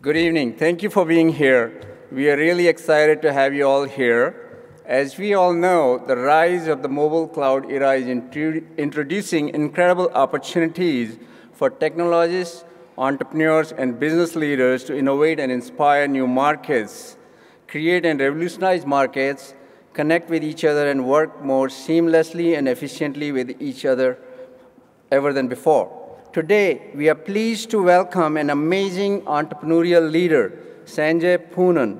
Good evening. Thank you for being here. We are really excited to have you all here. As we all know, the rise of the mobile cloud era is introducing incredible opportunities for technologists, entrepreneurs, and business leaders to innovate and inspire new markets, create and revolutionize markets, connect with each other, and work more seamlessly and efficiently with each other ever than before. Today, we are pleased to welcome an amazing entrepreneurial leader, Sanjay Poonen,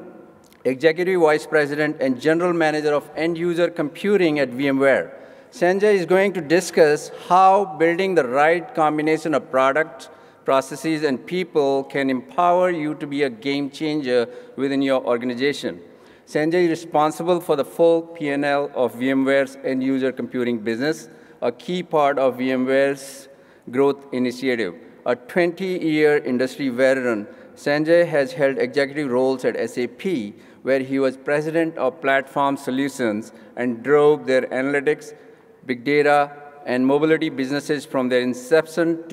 Executive Vice President and General Manager of End User Computing at VMware. Sanjay is going to discuss how building the right combination of products, processes, and people can empower you to be a game changer within your organization. Sanjay is responsible for the full P&L of VMware's end user computing business, a key part of VMware's growth initiative. A 20-year industry veteran, Sanjay has held executive roles at SAP, where he was president of Platform Solutions and drove their analytics, big data, and mobility businesses from their inception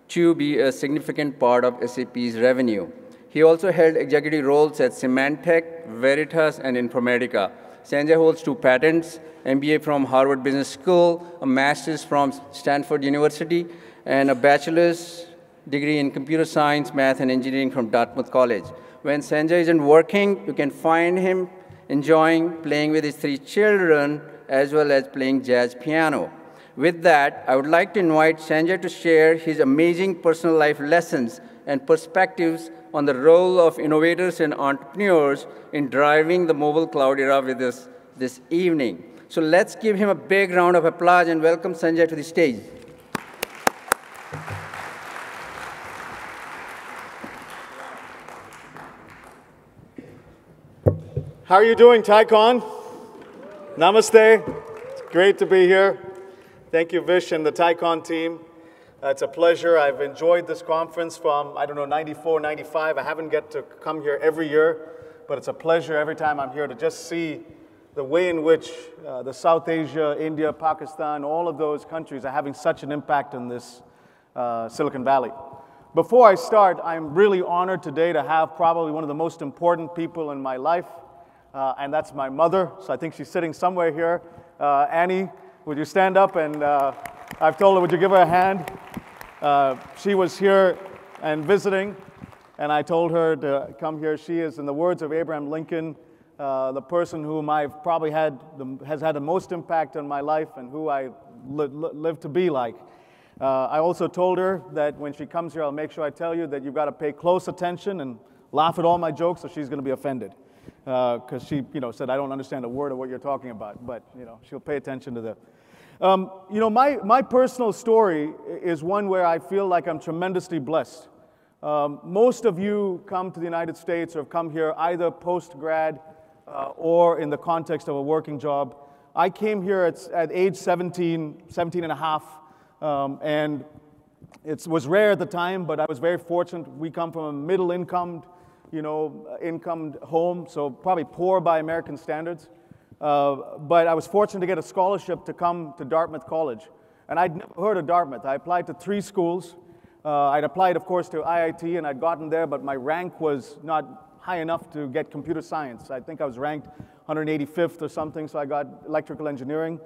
to be a significant part of SAP's revenue. He also held executive roles at Symantec, Veritas, and Informatica. Sanjay holds 2 patents, MBA from Harvard Business School, a master's from Stanford University, and a bachelor's degree in computer science, math, and engineering from Dartmouth College. When Sanjay isn't working, you can find him enjoying playing with his 3 children, as well as playing jazz piano. With that, I would like to invite Sanjay to share his amazing personal life lessons and perspectives on the role of innovators and entrepreneurs in driving the mobile cloud era with us this evening. So let's give him a big round of applause and welcome Sanjay to the stage. How are you doing, TiEcon? Namaste. It's great to be here. Thank you, Vish and the TiEcon team. It's a pleasure. I've enjoyed this conference from, 94, 95. I haven't get to come here every year, but it's a pleasure every time I'm here to just see the way in which the South Asia, India, Pakistan, all of those countries are having such an impact in this Silicon Valley. Before I start, I'm really honored today to have probably one of the most important people in my life, and that's my mother. So I think she's sitting somewhere here. Annie, would you stand up? And I've told her, would you give her a hand? She was here and visiting, and I told her to come here. She is, in the words of Abraham Lincoln, the person whom I've probably has had the most impact on my life and who I live to be like. I also told her that when she comes here, I'll make sure I tell you that you've got to pay close attention and laugh at all my jokes, or she's going to be offended. Because she, said, I don't understand a word of what you're talking about, but, she'll pay attention to that. My personal story is one where I feel like I'm tremendously blessed. Most of you come to the United States or have come here either post-grad or in the context of a working job. I came here at age 17 and a half, and it was rare at the time, but I was very fortunate. We come from a middle-income, income home, so probably poor by American standards. But I was fortunate to get a scholarship to come to Dartmouth College. And I'd never heard of Dartmouth. I applied to 3 schools. I'd applied, of course, to IIT, and I'd gotten there, but my rank was not high enough to get computer science. I think I was ranked 185th or something, so I got electrical engineering.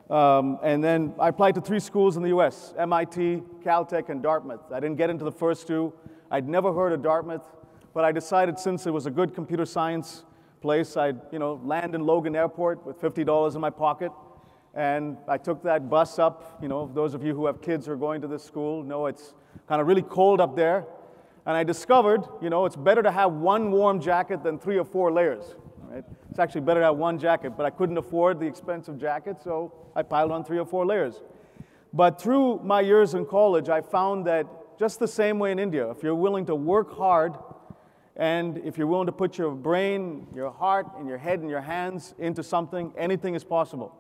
And then I applied to 3 schools in the US, MIT, Caltech, and Dartmouth. I didn't get into the first 2. I'd never heard of Dartmouth, but I decided since it was a good computer science place, I'd land in Logan Airport with $50 in my pocket, and I took that bus up. Those of you who have kids who are going to this school know it's kind of really cold up there, and I discovered it's better to have 1 warm jacket than 3 or 4 layers. Right? It's actually better to have 1 jacket, but I couldn't afford the expensive jacket, so I piled on 3 or 4 layers. But through my years in college, I found that just the same way in India, if you're willing to work hard, and if you're willing to put your brain, your heart, and your head and your hands into something, anything is possible.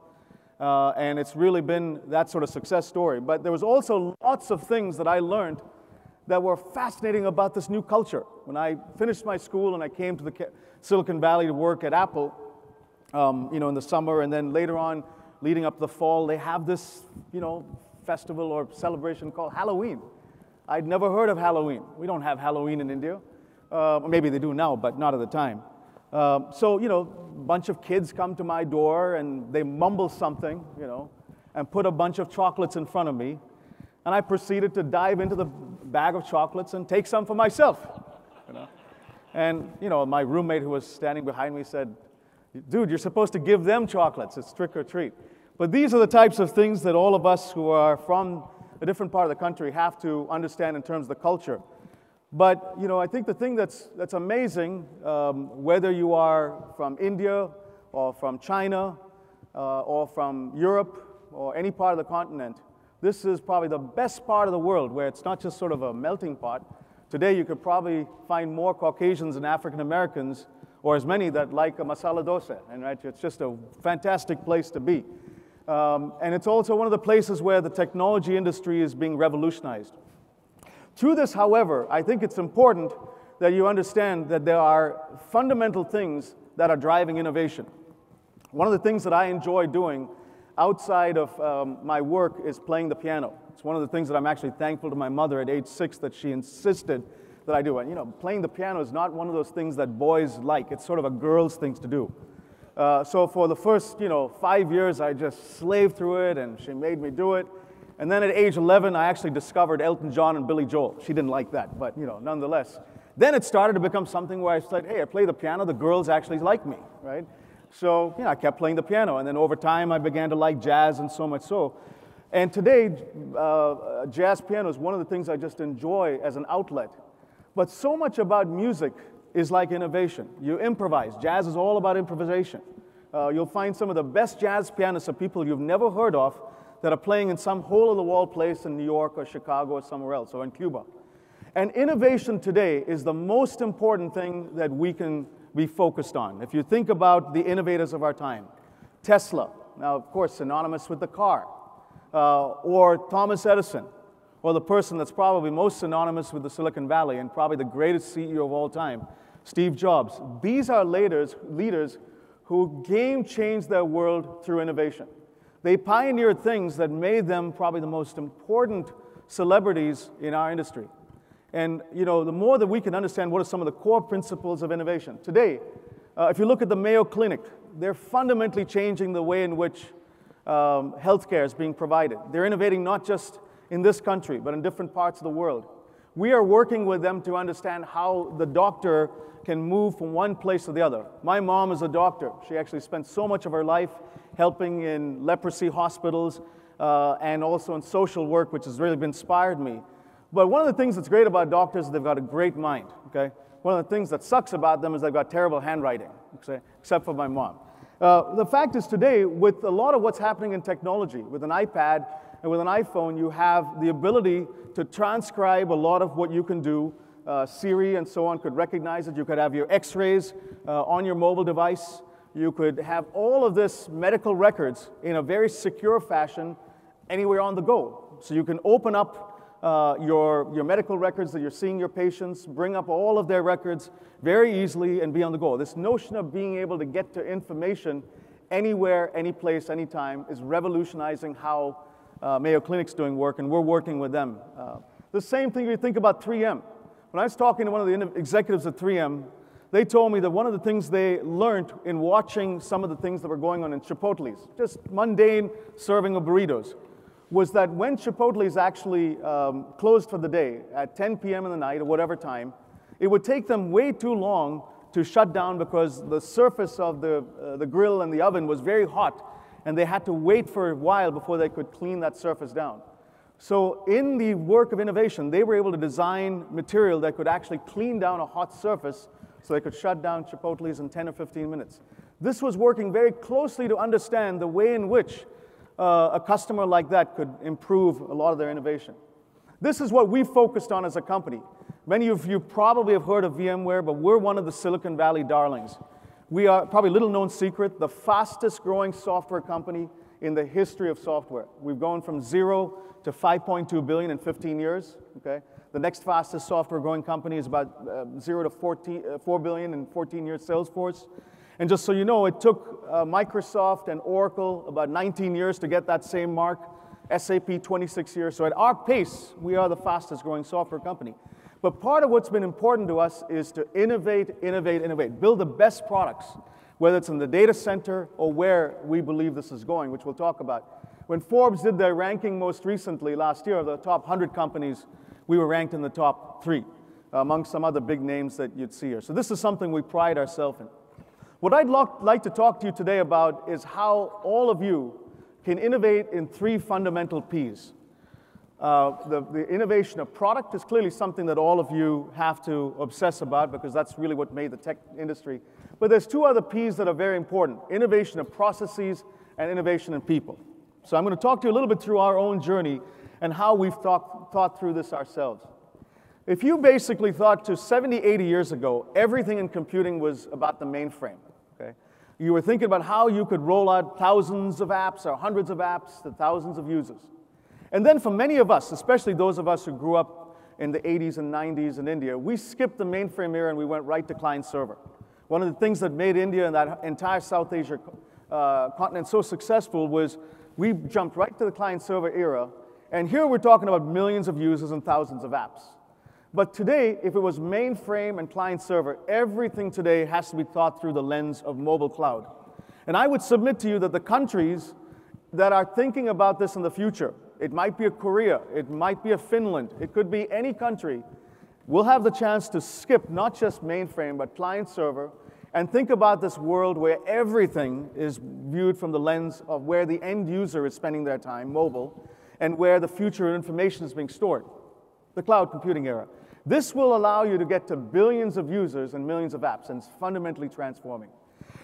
And it's really been that sort of success story. But there was also lots of things that I learned that were fascinating about this new culture. When I finished my school and I came to the Silicon Valley to work at Apple, in the summer, and then later on, leading up to the fall, they have this, festival or celebration called Halloween. I'd never heard of Halloween. We don't have Halloween in India. Maybe they do now, but not at the time. So, you know, a bunch of kids come to my door and they mumble something, you know, and put a bunch of chocolates in front of me. And I proceeded to dive into the bag of chocolates and take some for myself. You know? And, you know, my roommate who was standing behind me said, dude, you're supposed to give them chocolates. It's trick or treat. But these are the types of things that all of us who are from a different part of the country have to understand in terms of the culture. But, you know, I think the thing that's amazing, whether you are from India or from China or from Europe or any part of the continent, this is probably the best part of the world where it's not just sort of a melting pot. Today you could probably find more Caucasians and African Americans, or as many that like a masala dosa, and right, it's just a fantastic place to be. And it's also one of the places where the technology industry is being revolutionized. Through this, however, I think it's important that you understand that there are fundamental things that are driving innovation. One of the things that I enjoy doing outside of my work is playing the piano. It's one of the things that I'm actually thankful to my mother at age 6 that she insisted that I do. And you know, playing the piano is not one of those things that boys like. It's sort of a girl's thing to do. So for the first, you know, 5 years, I just slaved through it, and she made me do it. And then at age 11, I actually discovered Elton John and Billy Joel. She didn't like that, but, you know, nonetheless. Then it started to become something where I said, hey, I play the piano, the girls actually like me, right? So, you know, I kept playing the piano, and then over time, I began to like jazz, and so much so. And today, jazz piano is one of the things I just enjoy as an outlet. But so much about music is like innovation. You improvise. Jazz is all about improvisation. You'll find some of the best jazz pianists are people you've never heard of that are playing in some hole-in-the-wall place in New York or Chicago or somewhere else, or in Cuba. And innovation today is the most important thing that we can be focused on. If you think about the innovators of our time, Tesla, now of course synonymous with the car, or Thomas Edison, or the person that's probably most synonymous with the Silicon Valley and probably the greatest CEO of all time, Steve Jobs. These are leaders who game-changed their world through innovation. They pioneered things that made them probably the most important celebrities in our industry. And, you know, the more that we can understand what are some of the core principles of innovation. Today, if you look at the Mayo Clinic, they're fundamentally changing the way in which healthcare is being provided. They're innovating not just in this country, but in different parts of the world. We are working with them to understand how the doctor can move from one place to the other. My mom is a doctor. She actually spent so much of her life helping in leprosy hospitals and also in social work, which has really inspired me. But one of the things that's great about doctors is they've got a great mind, okay? One of the things that sucks about them is they've got terrible handwriting, okay? Except for my mom. The fact is today, with a lot of what's happening in technology, with an iPad and with an iPhone, you have the ability to transcribe a lot of what you can do. Siri and so on could recognize it. You could have your x-rays on your mobile device. You could have all of this medical records in a very secure fashion anywhere on the go. So you can open up your medical records that you're seeing your patients, bring up all of their records very easily and be on the go. This notion of being able to get to information anywhere, any place, anytime is revolutionizing how Mayo Clinic's doing work, and we're working with them. The same thing you think about 3M. When I was talking to one of the executives at 3M, they told me that one of the things they learned in watching some of the things that were going on in Chipotle's, just mundane serving of burritos, was that when Chipotle's actually closed for the day at 10 p.m. in the night or whatever time, it would take them way too long to shut down because the surface of the grill and the oven was very hot, and they had to wait for a while before they could clean that surface down. So in the work of innovation, they were able to design material that could actually clean down a hot surface so they could shut down Chipotle's in 10 or 15 minutes. This was working very closely to understand the way in which a customer like that could improve a lot of their innovation. This is what we focused on as a company. Many of you probably have heard of VMware, but we're one of the Silicon Valley darlings. We are, probably little known secret, the fastest growing software company in the history of software. We've gone from 0 to 5.2 billion in 15 years, okay? The next fastest software growing company is about 0 to 4 billion in 14 years, Salesforce. And just so you know, it took Microsoft and Oracle about 19 years to get that same mark, SAP 26 years. So at our pace, we are the fastest growing software company. But part of what's been important to us is to innovate, innovate, innovate. Build the best products, whether it's in the data center or where we believe this is going, which we'll talk about. When Forbes did their ranking most recently last year of the top 100 companies, we were ranked in the top 3, among some other big names that you'd see here. So this is something we pride ourselves in. What I'd like to talk to you today about is how all of you can innovate in 3 fundamental Ps. The innovation of product is clearly something that all of you have to obsess about because that's really what made the tech industry. But there's 2 other Ps that are very important: innovation of processes and innovation in people. So I'm going to talk to you a little bit through our own journey and how we've thought through this ourselves. If you basically thought to 70, 80 years ago, everything in computing was about the mainframe, okay? You were thinking about how you could roll out thousands of apps or hundreds of apps to thousands of users. And then for many of us, especially those of us who grew up in the 80s and 90s in India, we skipped the mainframe era and we went right to client-server. One of the things that made India and that entire South Asia continent so successful was we jumped right to the client-server era, and here we're talking about millions of users and thousands of apps. But today, if it was mainframe and client-server, everything today has to be thought through the lens of mobile cloud. And I would submit to you that the countries that are thinking about this in the future, it might be a Korea, it might be a Finland, it could be any country, will have the chance to skip not just mainframe, but client-server, and think about this world where everything is viewed from the lens of where the end user is spending their time, mobile, and where the future information is being stored, the cloud computing era. This will allow you to get to billions of users and millions of apps, and it's fundamentally transforming.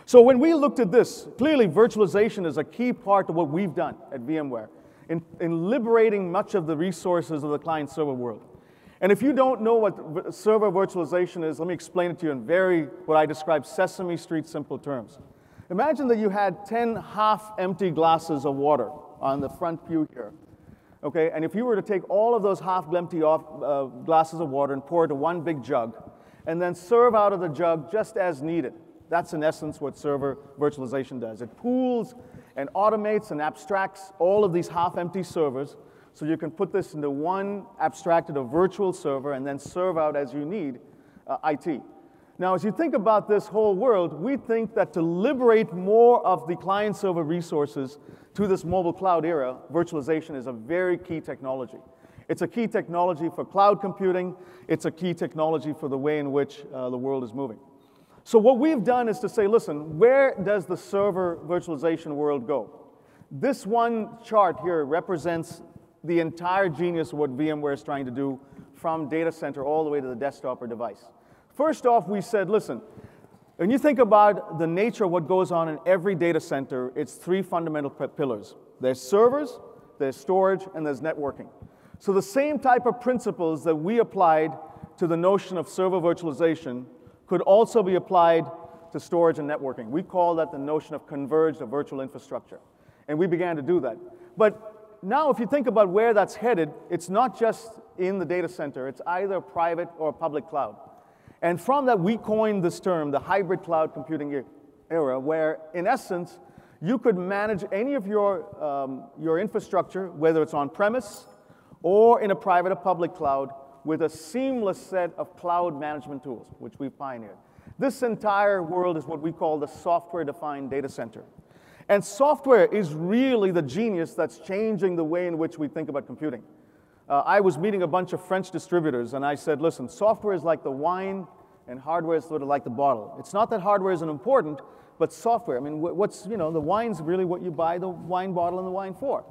So when we looked at this, clearly virtualization is a key part of what we've done at VMware in liberating much of the resources of the client-server world. And if you don't know what server virtualization is, let me explain it to you in what I describe Sesame Street simple terms. Imagine that you had 10 half-empty glasses of water on the front pew here. Okay, and if you were to take all of those half-empty glasses of water and pour it into one big jug, and then serve out of the jug just as needed, that's in essence what server virtualization does. It pools and automates and abstracts all of these half-empty servers, so you can put this into one abstracted or virtual server and then serve out as you need IT. Now, as you think about this whole world, we think that to liberate more of the client-server resources to this mobile cloud era, virtualization is a very key technology. It's a key technology for cloud computing. It's a key technology for the way in which the world is moving. So what we've done is to say, listen, where does the server virtualization world go? This one chart here represents the entire genius of what VMware is trying to do from data center all the way to the desktop or device. First off, we said, listen, when you think about the nature of what goes on in every data center, it's 3 fundamental pillars. There's servers, there's storage, and there's networking. So the same type of principles that we applied to the notion of server virtualization could also be applied to storage and networking. We call that the notion of converged or virtual infrastructure. And we began to do that. But now, if you think about where that's headed, it's not just in the data center. It's either private or public cloud. And from that, we coined this term, the hybrid cloud computing era, where, in essence, you could manage any of your infrastructure, whether it's on-premise or in a private or public cloud, with a seamless set of cloud management tools, which we've pioneered. This entire world is what we call the software-defined data center. And software is really the genius that's changing the way in which we think about computing. I was meeting a bunch of French distributors, and I said, listen, software is like the wine, and hardware is sort of like the bottle. It's not that hardware isn't important, but software. I mean, the wine's really what you buy the wine bottle and the wine for.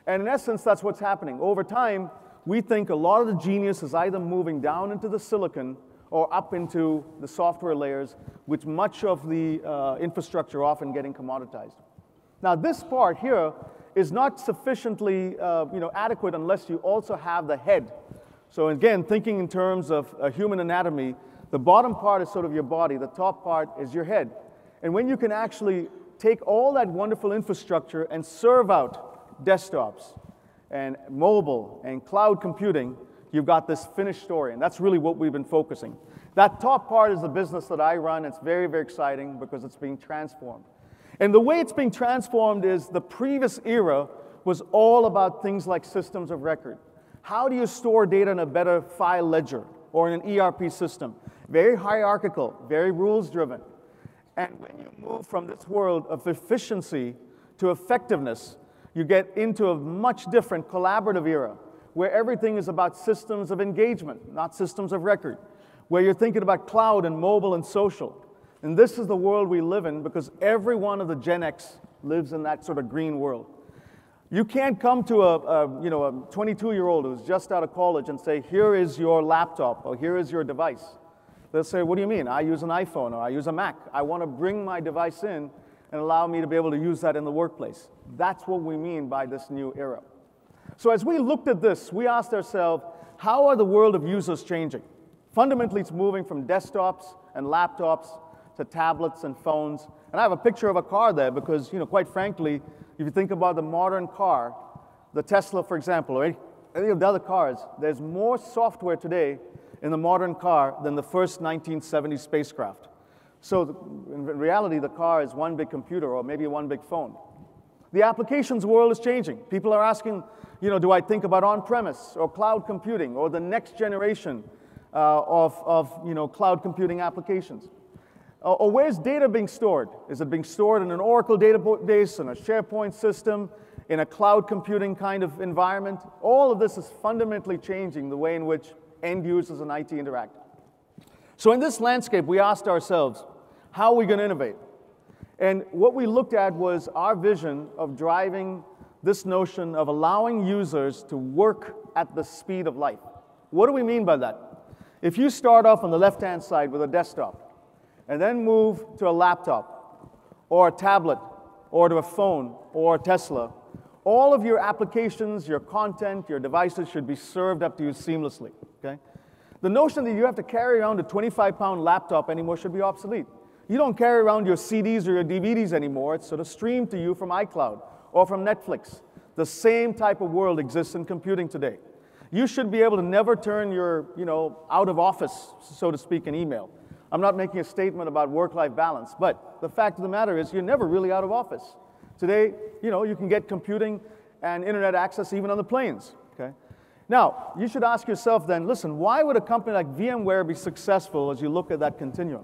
And in essence, that's what's happening. Over time, we think a lot of the genius is either moving down into the silicon or up into the software layers, with much of the infrastructure often getting commoditized. Now, this part here is not sufficiently adequate unless you also have the head. So again, thinking in terms of human anatomy, the bottom part is sort of your body, the top part is your head. And when you can actually take all that wonderful infrastructure and serve out desktops and mobile and cloud computing, you've got this finished story, and that's really what we've been focusing. That top part is the business that I run. It's very, very exciting because it's being transformed. And the way it's being transformed is the previous era was all about things like systems of record. How do you store data in a better file ledger or in an ERP system. Very hierarchical, very rules-driven. And when you move from this world of efficiency to effectiveness, you get into a much different collaborative era where everything is about systems of engagement, not systems of record, where you're thinking about cloud and mobile and social. And this is the world we live in because every one of the Gen X lives in that sort of green world. You can't come to a 22-year-old who's just out of college and say, here is your laptop or here is your device. They'll say, what do you mean? I use an iPhone or I use a Mac. I want to bring my device in and allow me to be able to use that in the workplace. That's what we mean by this new era. So as we looked at this, we asked ourselves, how are the world of users changing? Fundamentally, it's moving from desktops and laptops to tablets and phones. And I have a picture of a car there because, quite frankly, if you think about the modern car, the Tesla, for example, or any of the other cars, there's more software today in the modern car than the first 1970s spacecraft. So in reality, the car is one big computer or maybe one big phone. The applications world is changing. People are asking, do I think about on-premise or cloud computing or the next generation of cloud computing applications? Or where's data being stored? Is it being stored in an Oracle database, in a SharePoint system, in a cloud computing kind of environment? All of this is fundamentally changing the way in which end users and IT interact. So in this landscape, we asked ourselves, how are we going to innovate? And what we looked at was our vision of driving this notion of allowing users to work at the speed of light. What do we mean by that? If you start off on the left-hand side with a desktop, and then move to a laptop, or a tablet, or to a phone, or a Tesla, all of your applications, your content, your devices should be served up to you seamlessly, okay? The notion that you have to carry around a 25-pound laptop anymore should be obsolete. You don't carry around your CDs or your DVDs anymore. It's sort of streamed to you from iCloud or from Netflix. The same type of world exists in computing today. You should be able to never turn your, out of office, so to speak, in email. I'm not making a statement about work-life balance, but the fact of the matter is you're never really out of office. Today, you can get computing and internet access even on the planes, okay? Now, you should ask yourself then, listen, why would a company like VMware be successful as you look at that continuum?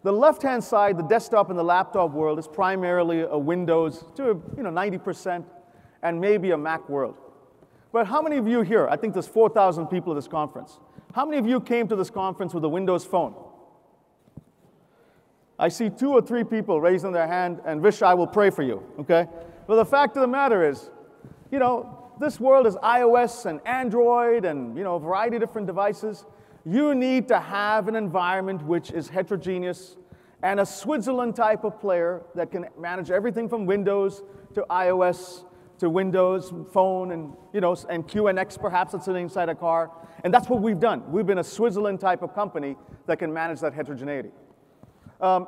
The left-hand side, the desktop and the laptop world, is primarily a Windows to 90% and maybe a Mac world. But how many of you here, I think there's 4,000 people at this conference, how many of you came to this conference with a Windows phone? I see 2 or 3 people raising their hand, and Vish, I will pray for you, okay? But the fact of the matter is, this world is iOS and Android and, a variety of different devices. You need to have an environment which is heterogeneous and a Switzerland type of player that can manage everything from Windows to iOS to Windows Phone and, and QNX perhaps that's sitting inside a car. And that's what we've done. We've been a Switzerland type of company that can manage that heterogeneity.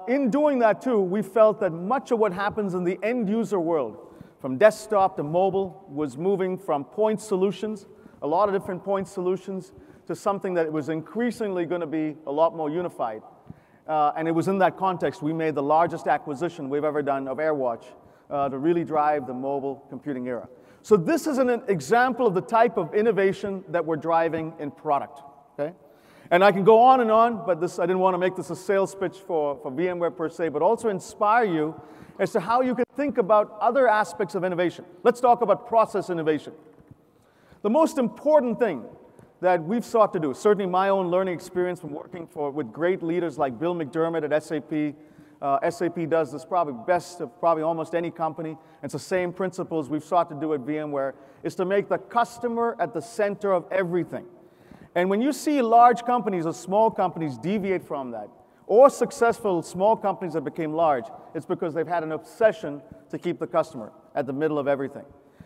In doing that too, we felt that much of what happens in the end user world, from desktop to mobile, was moving from point solutions, a lot of different point solutions, to something that was increasingly going to be a lot more unified. And it was in that context we made the largest acquisition we've ever done of AirWatch to really drive the mobile computing era. So this is an example of the type of innovation that we're driving in product, okay? And I can go on and on, but I didn't want to make this a sales pitch for VMware per se, but also inspire you as to how you can think about other aspects of innovation. Let's talk about process innovation. The most important thing that we've sought to do, certainly my own learning experience from working with great leaders like Bill McDermott at SAP. SAP does this probably best of probably almost any company. It's the same principles we've sought to do at VMware, is to make the customer at the center of everything. And when you see large companies or small companies deviate from that, or successful small companies that became large, it's because they've had an obsession to keep the customer at the middle of everything.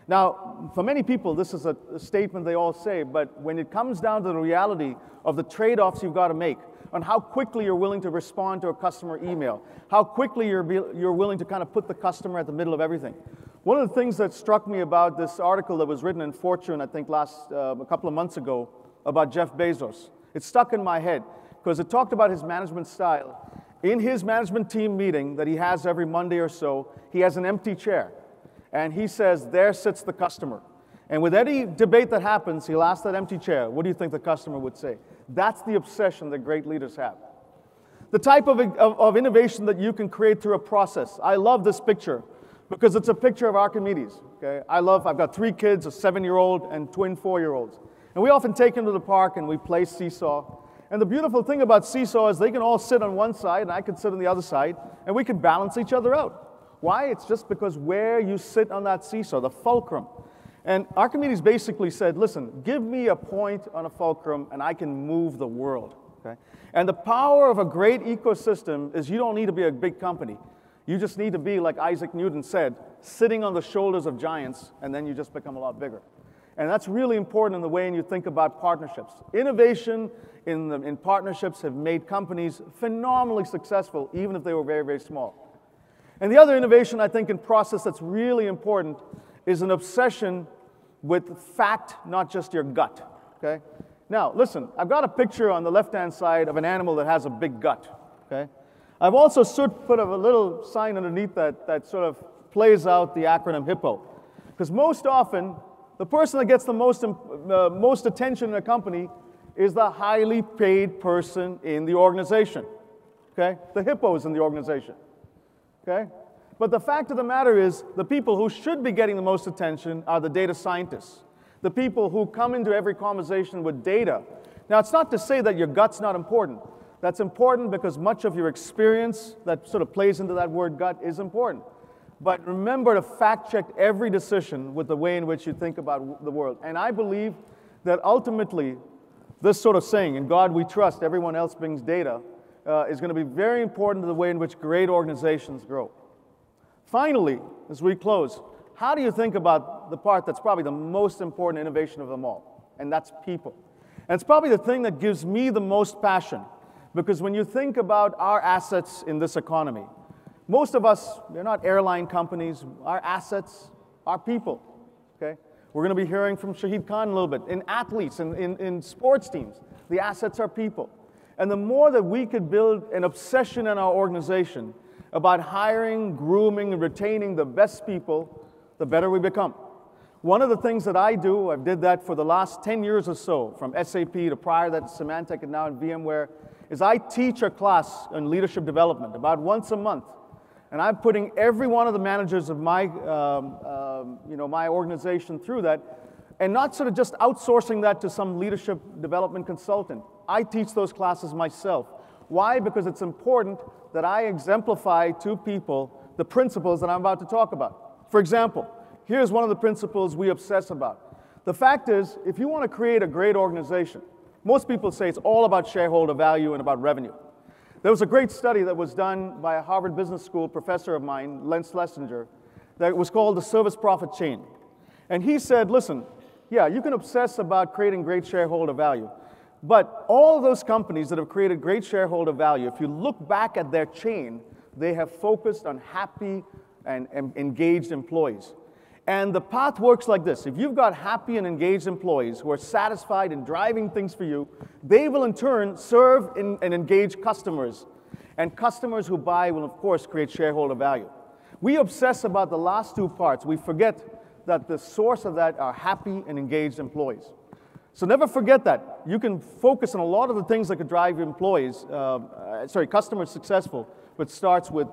Now, for many people, this is a statement they all say, but when it comes down to the reality of the trade-offs you've got to make on how quickly you're willing to respond to a customer email, how quickly you're willing to kind of put the customer at the middle of everything. One of the things that struck me about this article that was written in Fortune, I think a couple of months ago, about Jeff Bezos, it stuck in my head because it talked about his management style. In his management team meeting that he has every Monday or so, he has an empty chair. And he says, there sits the customer. And with any debate that happens, he'll ask that empty chair, what do you think the customer would say? That's the obsession that great leaders have. The type of innovation that you can create through a process. I love this picture because it's a picture of Archimedes. Okay? I've got 3 kids, a 7-year-old and twin 4-year-olds. And we often take them to the park and we play seesaw. And the beautiful thing about seesaw is they can all sit on one side and I can sit on the other side and we can balance each other out. Why? It's just because where you sit on that seesaw, the fulcrum. And Archimedes basically said, listen, give me a point on a fulcrum and I can move the world. Okay? And the power of a great ecosystem is you don't need to be a big company. You just need to be, like Isaac Newton said, sitting on the shoulders of giants, and then you just become a lot bigger. And that's really important in the way you think about partnerships. Innovation in partnerships have made companies phenomenally successful, even if they were very, very small. And the other innovation, I think, in process that's really important is an obsession with fact, not just your gut. Okay? Now, listen, I've got a picture on the left-hand side of an animal that has a big gut. Okay? I've also put a little sign underneath that sort of plays out the acronym HIPPO. Because most often, the person that gets the most attention in a company is the highly paid person in the organization. Okay? The HIPPO is in the organization. Okay? But the fact of the matter is, the people who should be getting the most attention are the data scientists, the people who come into every conversation with data. Now, it's not to say that your gut's not important. That's important because much of your experience that sort of plays into that word gut is important. But remember to fact-check every decision with the way in which you think about the world. And I believe that ultimately, this sort of saying, in God we trust, everyone else brings data, is going to be very important to the way in which great organizations grow. Finally, as we close, how do you think about the part that's probably the most important innovation of them all? And that's people. And it's probably the thing that gives me the most passion. Because when you think about our assets in this economy, most of us, we're not airline companies. Our assets are people. Okay? We're going to be hearing from Shahid Khan a little bit. In athletes, in sports teams, the assets are people. And the more that we could build an obsession in our organization about hiring, grooming, and retaining the best people, the better we become. One of the things that I do, I've did that for the last 10 years or so, from SAP to prior that Symantec and now in VMware, is I teach a class on leadership development about once a month. And I'm putting every one of the managers of my, my organization through that, and not sort of just outsourcing that to some leadership development consultant. I teach those classes myself. Why? Because it's important that I exemplify to people the principles that I'm about to talk about. For example, here's one of the principles we obsess about. The fact is, if you want to create a great organization, most people say it's all about shareholder value and about revenue. There was a great study that was done by a Harvard Business School professor of mine, Len Schlesinger, that was called the service profit chain. And he said, listen, yeah, you can obsess about creating great shareholder value, but all of those companies that have created great shareholder value, if you look back at their chain, they have focused on happy and engaged employees. And the path works like this. If you've got happy and engaged employees who are satisfied and driving things for you, they will in turn serve and engage customers. And customers who buy will, of course, create shareholder value. We obsess about the last two parts. We forget that the source of that are happy and engaged employees. So never forget that. You can focus on a lot of the things that could drive employees, customers successful, but starts with.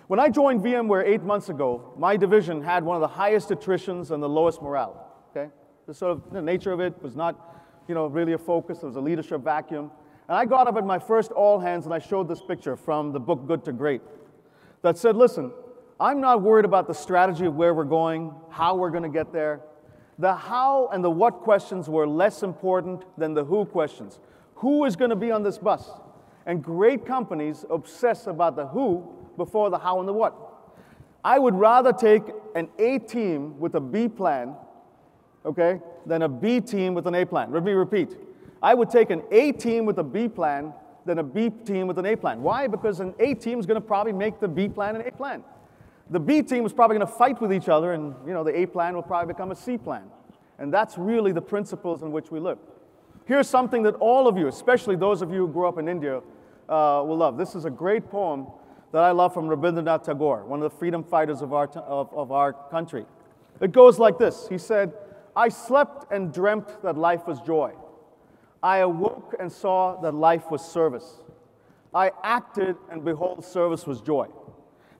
When I joined VMware 8 months ago, my division had one of the highest attritions and the lowest morale. Okay? The sort of the nature of it was not, really a focus. It was a leadership vacuum. And I got up at my first all hands and I showed this picture from the book Good to Great that said, listen, I'm not worried about the strategy of where we're going, how we're going to get there. The how and the what questions were less important than the who questions. Who is going to be on this bus? And great companies obsess about the who before the how and the what. I would rather take an A team with a B plan, okay, than a B team with an A plan. Let me repeat. I would take an A team with a B plan than a B team with an A plan. Why? Because an A team is going to probably make the B plan an A plan. The B team is probably going to fight with each other, and the A plan will probably become a C plan. And that's really the principles in which we live. Here's something that all of you, especially those of you who grew up in India, will love. This is a great poem that I love from Rabindranath Tagore, one of the freedom fighters of our country. It goes like this. He said, I slept and dreamt that life was joy. I awoke and saw that life was service. I acted, and behold, service was joy.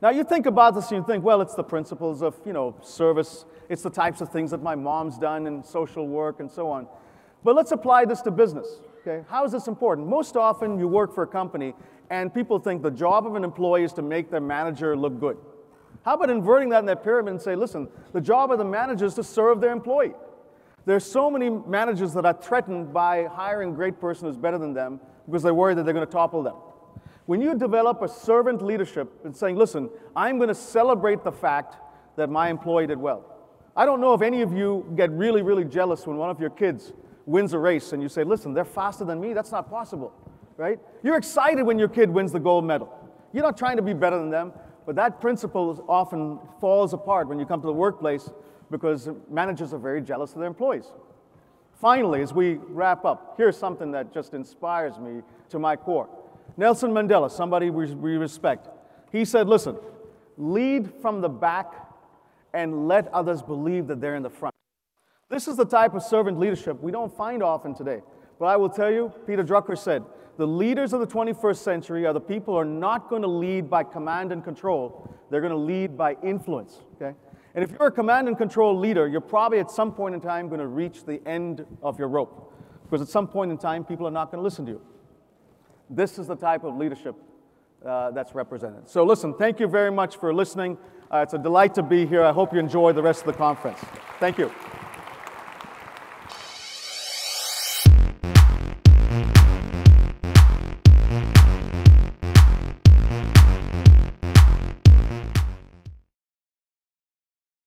Now, you think about this and you think, well, it's the principles of, service. It's the types of things that my mom's done in social work and so on. But let's apply this to business, okay? How is this important? Most often, you work for a company, and people think the job of an employee is to make their manager look good. How about inverting that in their pyramid and say, listen, the job of the manager is to serve their employee. There's so many managers that are threatened by hiring a great person who's better than them because they're worried that they're going to topple them. When you develop a servant leadership and saying, listen, I'm going to celebrate the fact that my employee did well. I don't know if any of you get really, really jealous when one of your kids wins a race and you say, listen, they're faster than me. That's not possible, right? You're excited when your kid wins the gold medal. You're not trying to be better than them, but that principle often falls apart when you come to the workplace because managers are very jealous of their employees. Finally, as we wrap up, here's something that just inspires me to my core. Nelson Mandela, somebody we respect, he said, listen, lead from the back and let others believe that they're in the front. This is the type of servant leadership we don't find often today. But I will tell you, Peter Drucker said, the leaders of the 21st century are the people who are not going to lead by command and control. They're going to lead by influence, okay? And if you're a command and control leader, you're probably at some point in time going to reach the end of your rope. Because at some point in time, people are not going to listen to you. This is the type of leadership that's represented. So listen, thank you very much for listening. It's a delight to be here. I hope you enjoy the rest of the conference. Thank you.